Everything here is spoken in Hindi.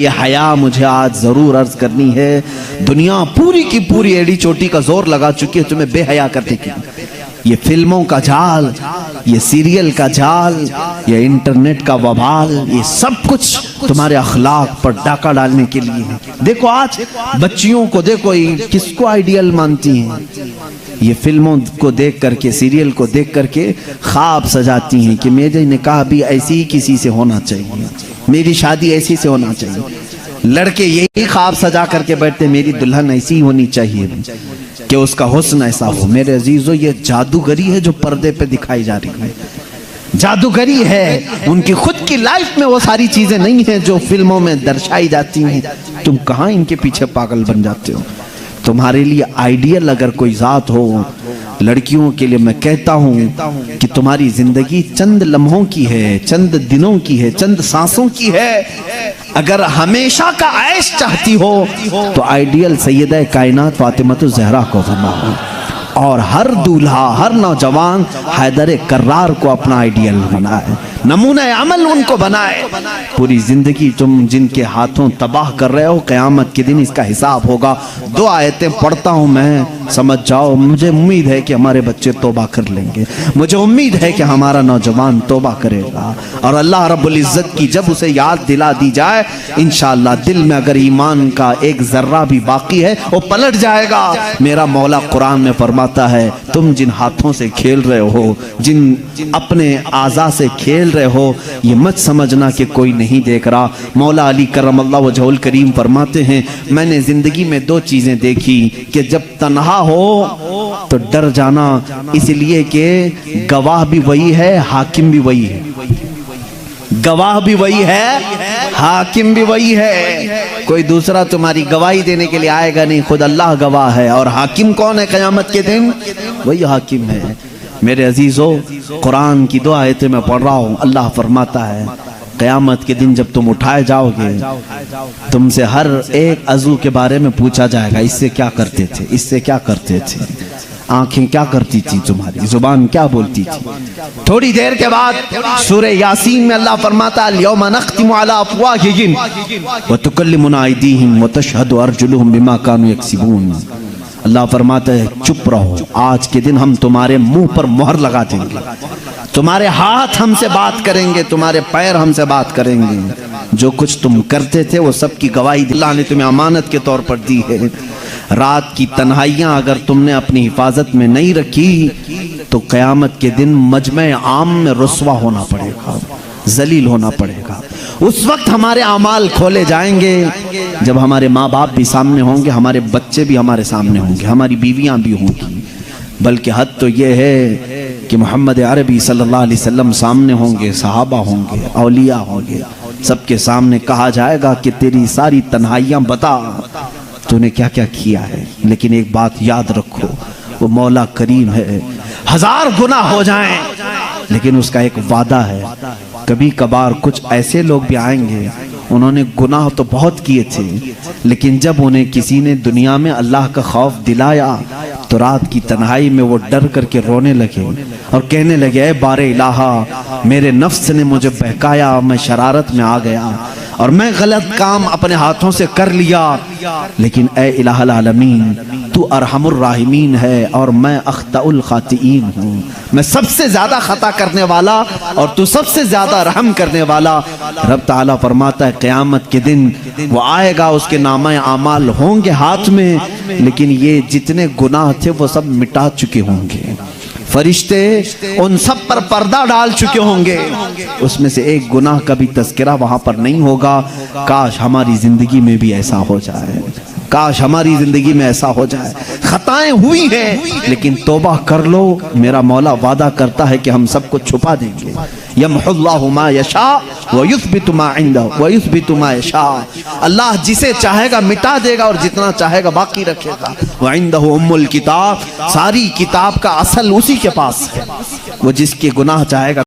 ये हया मुझे आज जरूर अर्ज करनी है। दुनिया पूरी की पूरी एड़ी चोटी का जोर लगा चुकी है तुम्हें बेहया करने की। ये फिल्मों का जाल, ये सीरियल का जाल, ये इंटरनेट का वबाल, ये सब कुछ तुम्हारे अखलाक पर डाका डालने के लिए है। देखो आज बच्चियों को देखो, ये किसको आइडियल मानती हैं। ये फिल्मों को देख करके, सीरियल को देख करके ख्वाब सजाती हैं कि मेरे निकाह भी ऐसी ही किसी से होना चाहिए, मेरी शादी ऐसी से होना चाहिए। लड़के यही ख्वाब सजा करके बैठते, मेरी दुल्हन ऐसी ही होनी चाहिए कि उसका हुस्न ऐसा हो। मेरे अजीजों, ये जादूगरी है जो पर्दे पे दिखाई जा रही है, जादूगरी है। उनकी खुद की लाइफ में वो सारी चीजें नहीं है जो फिल्मों में दर्शाई जाती हैं। तुम कहाँ इनके पीछे पागल बन जाते हो। तुम्हारे लिए आइडियल अगर कोई जात हो, लड़कियों के लिए मैं कहता हूँ कि तुम्हारी जिंदगी चंद लम्हों की है, चंद दिनों की है, चंद सांसों की है। अगर हमेशा का ऐश चाहती हो तो आइडियल सैयदा कायनात फातिमा ज़हरा को बनाओ, और हर दूल्हा, हर नौजवान हैदर कर्रार को अपना आइडियल बनाए, नमूना अमल उनको बनाए। पूरी जिंदगी तुम जिनके हाथों तबाह कर रहे हो, क़यामत के दिन इसका हिसाब होगा। 2 आयतें पढ़ता हूँ मैं, समझ जाओ। मुझे उम्मीद है कि हमारे बच्चे तौबा कर लेंगे, मुझे उम्मीद है कि हमारा नौजवान तौबा करेगा, और अल्लाह रब्बुल इज़्ज़त की जब उसे याद दिला दी जाए, इंशाअल्लाह दिल में अगर ईमान का एक जर्रा भी बाकी है वो पलट जाएगा। मेरा मौला कुरान में फरमाता है, तुम जिन हाथों से खेल रहे हो, जिन अपने आज़ा से खेल रहे हो, ये मत समझना कि कोई नहीं देख रहा। मौला अली करमल्लाहु वजहुल करीम फरमाते हैं, मैंने जिंदगी में 2 चीजें देखी कि जब तन्हा हो तो डर जाना, इसलिए कि गवाह भी वही है, हाकिम भी वही है। गवाह भी वही है, हाकिम भी वही है। कोई दूसरा तुम्हारी गवाही देने के लिए आएगा नहीं, खुद अल्लाह गवाह है। और हाकिम कौन है क़यामत के दिन? वही हाकिम है। मेरे अजीजों, कुरान की 2 आयतें मैं पढ़ रहा हूँ। अल्लाह फरमाता है, क़यामत के दिन जब तुम उठाए जाओगे, तुमसे हर एक अज़ू के बारे में पूछा जाएगा। इससे क्या करते थे, इससे क्या करते थे, आंखें क्या करती थी, तुम्हारी जुबान क्या बोलती थी। थोड़ी देर के बाद सूरह यासीन में अल्लाह फरमाता है, यौमा नख्तिमु अला अफ़वाहिहिम व तुकल्लिमुना अयदीहिम व तशहदु अर्जुलुहुम बिमा कानू यक्सिबून। अल्लाह फरमाता है, चुप रहो, आज के दिन हम तुम्हारे मुंह पर मोहर लगा देंगे, तुम्हारे हाथ हमसे बात करेंगे, तुम्हारे पैर हमसे बात करेंगे। जो कुछ तुम करते थे वो सब की गवाही अल्लाह ने तुम्हें अमानत के तौर पर दी है। रात की तन्हाइयां अगर तुमने अपनी हिफाजत में नहीं रखी तो क़यामत के दिन मजमे आम में रुस्वा होना पड़ेगा, जलील होना पड़ेगा। उस वक्त हमारे अमाल खोले जाएंगे जब हमारे माँ बाप भी सामने होंगे, हमारे बच्चे भी हमारे सामने होंगे, हमारी बीवियां भी होंगी। बल्कि हद तो ये है कि मोहम्मद अरबी सल्लल्लाहु अलैहि वसल्लम सामने होंगे, सहाबा होंगे, औलिया होंगे, सबके सामने कहा जाएगा कि तेरी सारी तन्हाइयां बता, तूने क्या क्या किया है। लेकिन एक बात याद रखो, वो मौला करीम है, 1000 गुना हो जाएं लेकिन उसका एक वादा है। कभी कभार कुछ ऐसे लोग भी आएंगे, उन्होंने गुनाह तो बहुत किए थे, लेकिन जब उन्हें किसी ने दुनिया में अल्लाह का खौफ दिलाया तो रात की तन्हाई में वो डर करके रोने लगे और कहने लगे, ऐ बारे इलाहा, मेरे नफ्स ने मुझे बहकाया, मैं शरारत में आ गया और मैं गलत काम अपने हाथों से कर लिया, लेकिन ऐ इलाहुल आलमीन, तू अरहमुर राहिमीन है और मैं अख्ताउल खातिईन हूँ। मैं सबसे ज्यादा खता करने वाला और तू सबसे ज्यादा रहम करने वाला। रब ताला फरमाता है, क़यामत के दिन वो आएगा, उसके नामा आमाल होंगे हाथ में, लेकिन ये जितने गुनाह थे वो सब मिटा चुके होंगे। फरिश्ते उन सब पर पर्दा डाल चुके होंगे, उसमें से एक गुनाह का भी तज़किरा वहां पर नहीं होगा। काश हमारी जिंदगी में भी ऐसा हो जाए, काश हमारी जिंदगी में ऐसा हो जाए। खताएं हुई हैं लेकिन तौबा कर लो, मेरा मौला वादा करता है कि हम सबको छुपा देंगे। यमहुल्लाहु मा यशा व युस्बितु मा इंदहु व युस्बितु मा यशा। अल्लाह जिसे चाहेगा मिटा देगा और जितना चाहेगा बाकी रखेगा। व इंदहु उम्मुल किताब, सारी किताब का असल उसी के पास है। वो जिसके गुनाह चाहेगा